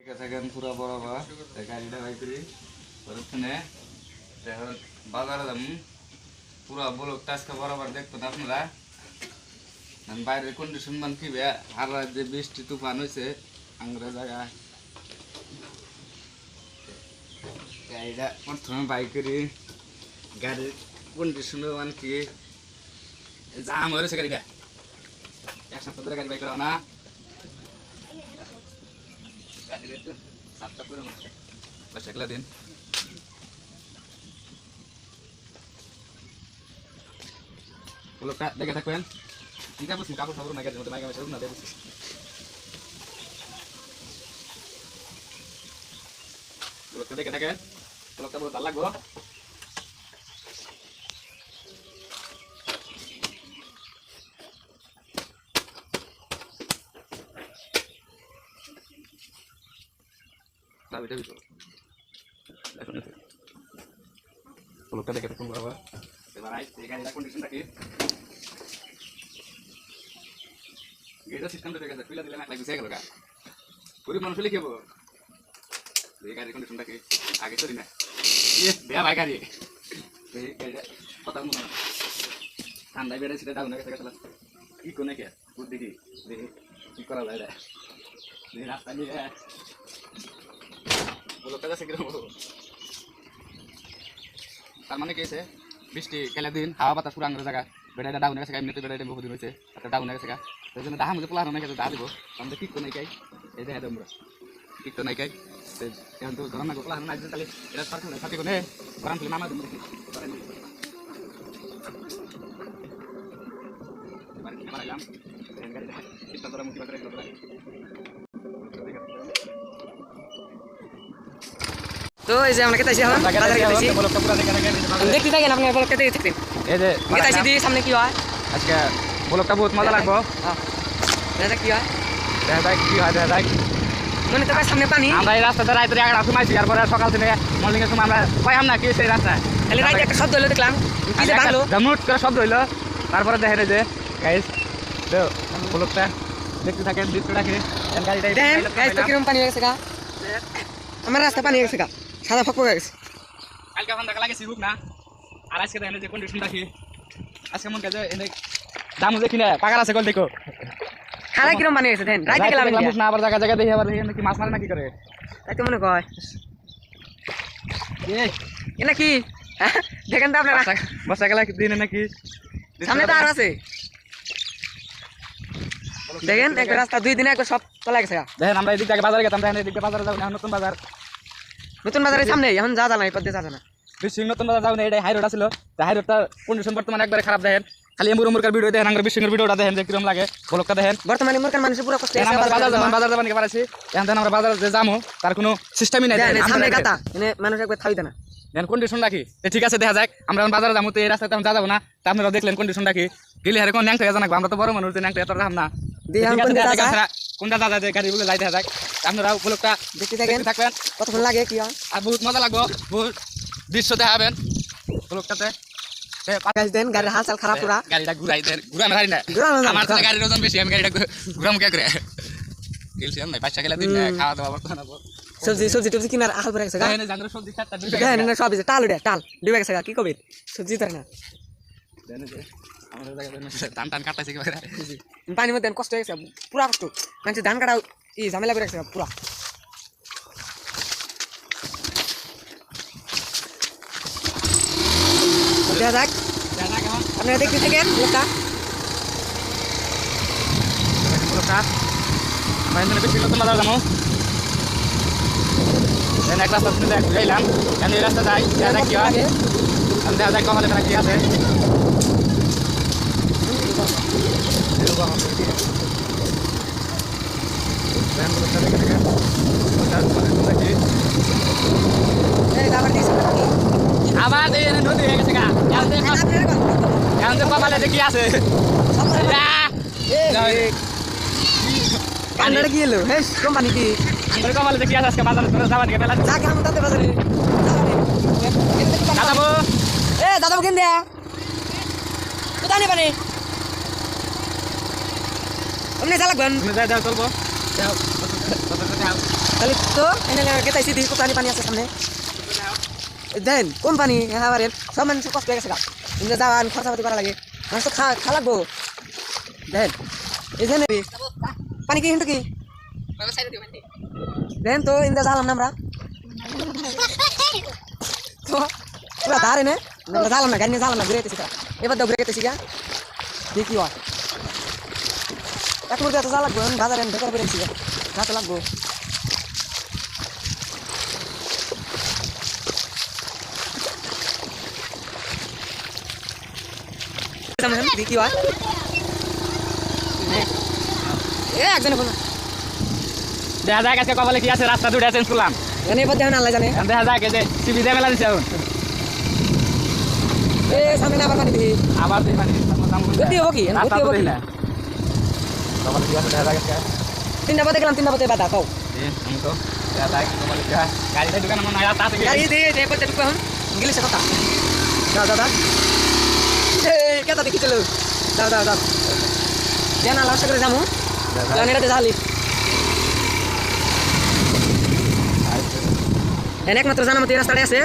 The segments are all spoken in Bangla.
থাকেন পুরা বরাবর গাড়িটা বাই করি ওখানে এখন বাজারে যাম পুরা ব্লকটা আজকে বরাবর দেখতেন আপনারা বাইরের কন্ডিশন মান কি আর যে বৃষ্টি তুফান হয়েছে আংরা জায়গা গাড়িটা প্রথমে বাই করি গাড়ির কন্ডিশন মান কি জাম হয়েছে গাড়িটা এক সপ্তাহ ধরে গাড়ি বাই করা না Baca din. Kalau kak, dah kata kuan. Jika bos muka aku sabur naik jadi naik macam mana deh bos. Kalau kau dah kata kan, kalau kau baru talak gua. Tapi dia bisa. Kalau kita dekat tunggu apa? Sebenarnya jika kita kondisi sakit, kita sistem tu dekat pilih dilema lagi saya kalau kan. Puri manusia lagi apa? Jika kita kondisi sakit, agak sorry nak. Iya, dia baik kali. Jika kota mana? Tanda biar kita tahu nak kita salah. Ikut nak ya? Budi di, ikut lah ada. Di rasta ni ya. ব্লকটা যাচ্ছে কিরকম তার মানে কি হয়েছে বৃষ্টি কেলা দিন হাওয়া বাতাস পুরো আঙ্গুর জায়গা বেড়াইটা ডাউনে গেছে এমনিতে বেড়াইটা বহুদিন হয়েছে একটা ডাউনে গেছে সেই জন্য দাহা মধ্যে পোলানো নাই দা দিব আমাদের ঠিক তো নাই খাই এই দেখা দেবো ঠিক তো নাই খাই এখন তো ধরান না পোলানো নাই তাহলে এটা সরকার সাথে কোনে করান ফেলে মামা দেবো বাড়াইলাম চিন্তা করা মুখি বাজারে তো এই যে আমরা কেতাইছি এখন বাজারে কেতাইছি দেখতে থাকেন আপনি ব্লগ কেটে থাকেন এই যে কেতাইছি দি সামনে কি হয় আজকে ব্লগটা বহুত মজা লাগবে এটা কি হয় দেখা যায় মনে তো সামনে পানি আমরা এই রাস্তাতে রাইতে একটা ঘুমাইছি তারপরে সকাল থেকে মর্নিং এর সময় আমরা পাইলাম না কি সেই রাস্তায় তাহলে রাইতে একটা শব্দ হলো দেখলাম কি যে ভালো জামুট করে শব্দ হইলো তারপরে দেখেন যে গাইস তো ব্লগটা দেখতে থাকেন ভিডিও রাখে গাড়িটা দেন গাইস তো কিরকম পানি গেছে গা আমার রাস্তা পানি গেছে গা সাদা ফক হয়ে গেছে কালকে ফোন দেখা লাগেছি বুক না আর আজকে দেখেন যে কন্ডিশন রাখি আজকে মন কাজে এনে দাম দেখি না পাকার আছে কল দেখো খালা কিরকম পানি গেছে দেন রাইতে গেলাম না আবার জায়গা জায়গা দেখি আবার দেখি কি মাছ মারে না কি করে তাই তো মনে কয় এ নাকি দেখেন তো আপনারা বসা গেলা দিনে নাকি সামনে তো আর আছে দেখেন এক রাস্তা দুই দিনে একবার সব চলে গেছে দেখেন আমরা এদিক থেকে বাজারে গেতাম দেখেন এদিক থেকে বাজারে যাবো নতুন বাজারের সামনে এখন যা জানা এই পথে যা জানা বিশিং নতুন বাজার যাবো না এটা হাই রোড ছিল হাই রোডটার কন্ডিশন বর্তমানে একবারে খারাপ দেখেন খালি এমুর মুরকার ভিডিও দেখেন আমরা বিশিংয়ের ভিডিওটা দেখেন যে কিরকম লাগে ব্লগটা দেখেন বর্তমানে মুরকার মানুষ পুরো কষ্ট আছে বাজার যাবেন কি পারছি এখন দেখেন আমরা বাজারে যে যাবো তার কোনো সিস্টেমই নাই সামনে গাতা এনে মানুষ একবার থাইতে না দেন কন্ডিশন রাখি ঠিক আছে দেখা যাক আমরা বাজারে যাবো তো এই রাস্তাতে আমরা যাবো না তা আপনারা দেখলেন কন্ডিশন রাখি গেলে হারে কোন ন্যাংটা জানাবো আমরা তো বড় মানুষ যে ন্যাংটা এত রাম না কোনটা দাদা যে গাড়ি বলে যাই দেখা যাক আপনারা ব্লগটা দেখতে থাকবেন কতক্ষণ লাগে কি হয় আর বহুত মজা লাগবো বহুত দৃশ্য দেখাবেন ব্লগটাতে দেন গাড়ির হাল চাল খারাপ পুরা গাড়িটা ঘুরাই দেন ঘুরানো গাড়ি না আমার তো গাড়ির ওজন বেশি আমি গাড়িটা ঘুরাম কে করে গেলছি আমি বাচ্চা গেলে দিন খাওয়া দাওয়া বর্তমানে সবজি টবজি কিনার আল পরে গেছে সবজি খাতা দেখেন না সব টাল উড়ে টাল ডুবে গেছে কি কবে সবজি তার না টান টান কাটাইছে কি পানির মধ্যে কষ্ট হয়ে গেছে পুরা কষ্ট মানুষ ধান কাটা ই ঝামেলা করে গেছে পুরা দেখা যাক আপনারা দেখতে থাকেন লোকটা বেশি নতুন বাজার যাবো এক রাস্তা যাইলাম এই রাস্তা যাই দেখা যাক কি হয় দেখা যাক কমালে তারা কি আছে আবার নদী হয়ে গেছে কপালে কি আছে আন্ডারে কি এলো হ্যাঁ কোম্পানি কি আন্ডারে কপালে কি আছে আজকে বাজারে যাবার দিকে মেলা যা কেমন তাতে বাজারে দাদাবু দাদাবু কেন দেয়া কোথায় নেই পানি অমনি চালাকবেন চলবো তাহলে তো এনে কেতাইছি দেখি কত পানি আছে সামনে দেন কম পানি এবারে সব মানুষ কষ্ট হয়ে গেছে গা কিন্তু যাওয়ান খরচাপাতি করা লাগে মানুষ তো খা লাগবো দেন এই যে পানি কি কিন্তু কি দেন তো ইন্দা জ্বালাম না আমরা তো পুরা ধারে নে আমরা জ্বালাম না গাড়ি নিয়ে জ্বালাম না ঘুরে যেতেছি এবার তো ঘুরে যেতেছি গা দেখি হয় এক মুহূর্তে এত যা লাগবো বাজারে ঢেকার বেড়েছি যা তো লাগবো দেখি হয় একজনে বলো দেখা যায় আজকে কপালে কি আছে রাস্তা দুটো চেঞ্জ করলাম জানে এবার দেখেন আল্লাহ জানে দেখা যায় যে সিবি দিয়ে মেলা দিচ্ছে এখন এ সামনে আবার পানি দিই আবার তুই মানে গতি হবো কি রাস্তা গতি তো হবো কি দিই না কপালে কি আছে দেখা যায় আজকে তিনটা পথে গেলাম তিনটা পথে বাধা কও আমি তো দেখা যায় কপালে কি হয় গাড়িটা দোকানে মনে হয় রাস্তা থেকে গাড়ি দিয়ে যে পথে ঢুকবো এখন গেলে সে কথা দাও দাও দাও কেতা দেখি চলো দাও দাও দাও জানা লাস্ট করে যাবো জানেটাতে ঝালি এনে একমাত্র জানা মতো এই রাস্তাটাই আছে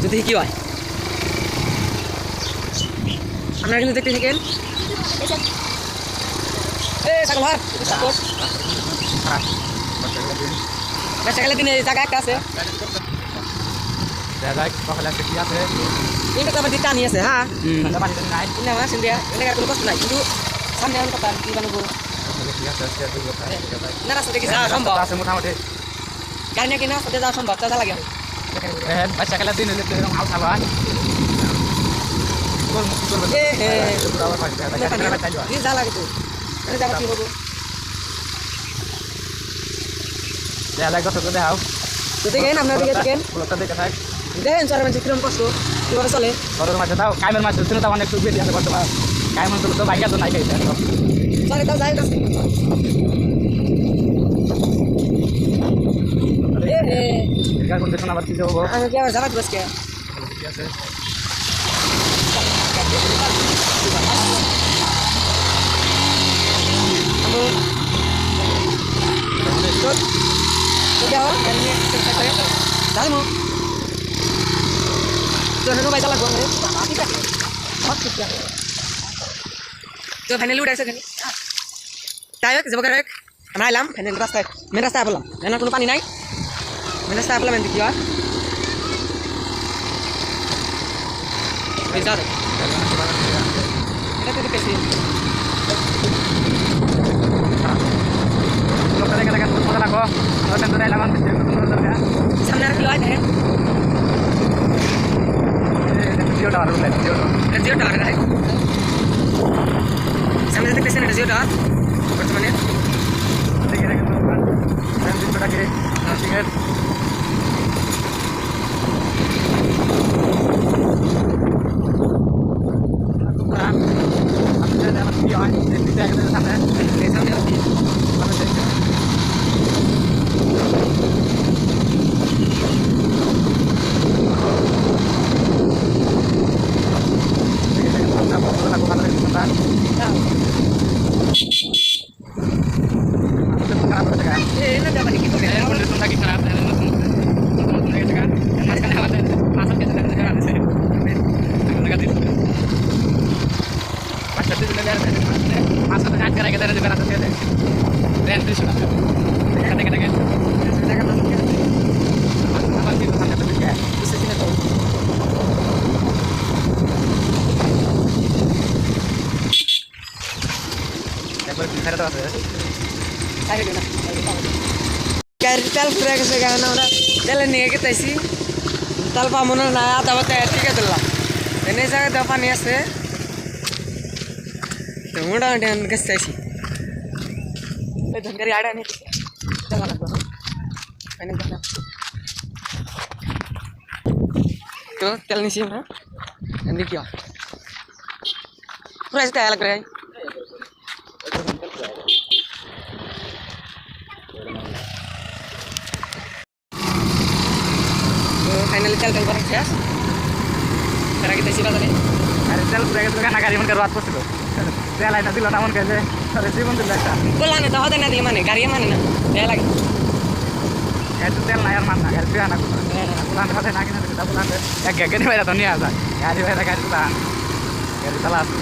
যদি কি হয় আপনারা কিন্তু দেখতে থাকেন সাইকেল ভার বেচাকালে দিনে জায়গা একটা আছে দেখা যায় কপালে আজকে কি আছে কিন্তু তো আমার দিকটা নিয়ে আছে হ্যাঁ পানি নাই না আমার সিন্ধিয়া এনে কোনো কষ্ট নাই কিন্তু সামনে আমি কথা কি বানাবো কি আছে আজকে না রাস্তা দেখি যাওয়া সম্ভব আছে মোটামুটি গাড়ি নিয়ে কিনা সাথে যাওয়া সম্ভব তা লাগে বাচ্চা খেলার দিন হলে এরকম আল খাওয়া যা লাগে তো যাবা কি হবো দেখা যায় কত দেখাও তো দেখেন আপনার দিকে দেখেন ব্লকটা দেখে থাক দেখেন স্যার মানুষ কিরম কষ্ট কীভাবে চলে বড় মাছ দাও কাইমের মাছ ছিল তো অনেক সুবিধা আছে বর্তমান কাইমের তো বাইকা তো নাই খাইতে চলে তাও যাই কাছে এর কোন দেখুন আবার কি হবো আমি কি আবার যাবা বসকে কি আছে যাবো তো হেনু বাইতা লাগবো তো ফাইনালি উঠাইছে তাই হোক যাবো এক আমরা আইলাম ফাইনাল রাস্তায় মেন রাস্তায় বললাম এনার কোনো পানি নাই মেন রাস্তায় বললাম দেখি হয় এটা তো দেখেছি লোকটা দেখে দেখেন মজা লাগো আমরা তো এলাম সামনে আর কি হয় দেখেন Jio tower Jio tower right সামনে দেখতেছেন এটা জিও টাওয়ার বর্তমানে দেখে দেখেন দিনটাকে নাসিংয়ের তেল ফুরে গেছে কেন আমরা তেলে নিয়ে গেতেছি তেল পাবো না আধা বাতে টিকে দিলাম এনে জায়গায় দেওয়া পানি আছে তো মোটামুটি গেছে চাইছি ওই ধনকারি আড়া নিয়ে দেখা লাগবে তো তেল নিছি আমরা দেখি পুরো আজকে আলাগ করে फाइनली चल कर শেষ তারা কি দেশি বাজারে আরে চল পুরো গাড়ি মন করে রাত পড়ছিল তেলাই না দিল না মন গেছে জীবন দিল একটা বললাম না তো হতে না দিলে মানে গাড়ি মানে না দেয়া লাগে গাড়ি তেল নাই আর মান না গাড়ি না বুলান হাতে না কিনা দিলে বুলান এক গাড়ি বাইরে তো নিয়ে আসা গাড়ি বাইরে গাড়ি বুলান গাড়ি চালা আছে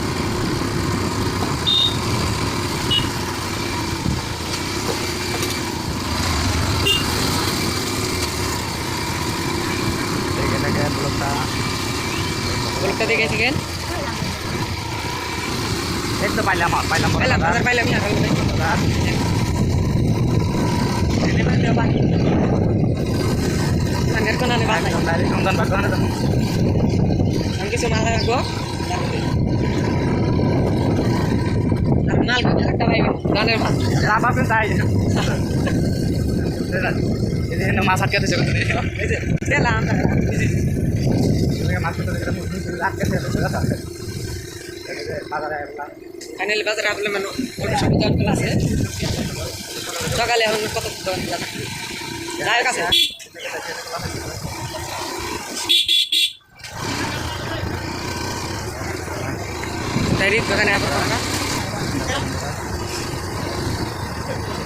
দেখে বলতে দেখে শিখেন एक तो पाइला পাইলাম পাইলাম না Angger ko na ni Bata. dari nonton bagaimana tuh Ang kiso mahal ko. Kenal ko kita bayi. Daner Pak. apa pun saya ini masak kita juga Dia lah antar. ini masak kita mungkin sudah kita sudah Kanil bazar আপনি মানে ওটা সব দাম ক্লাস আছে সকালে এখন কত দাম জানা যায় কাছে dari দোকানে apa না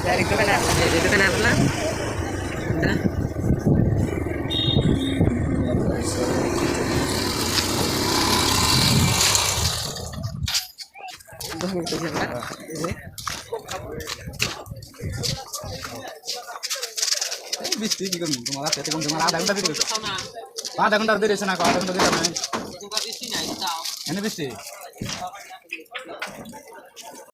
dari দোকানে apa না বৃষ্টি কি করবো তোমার হাতে তোমার আধা ঘন্টা দিতে আধা ঘন্টা দিয়েছে না আধা ঘন্টা দিতে নাই বৃষ্টি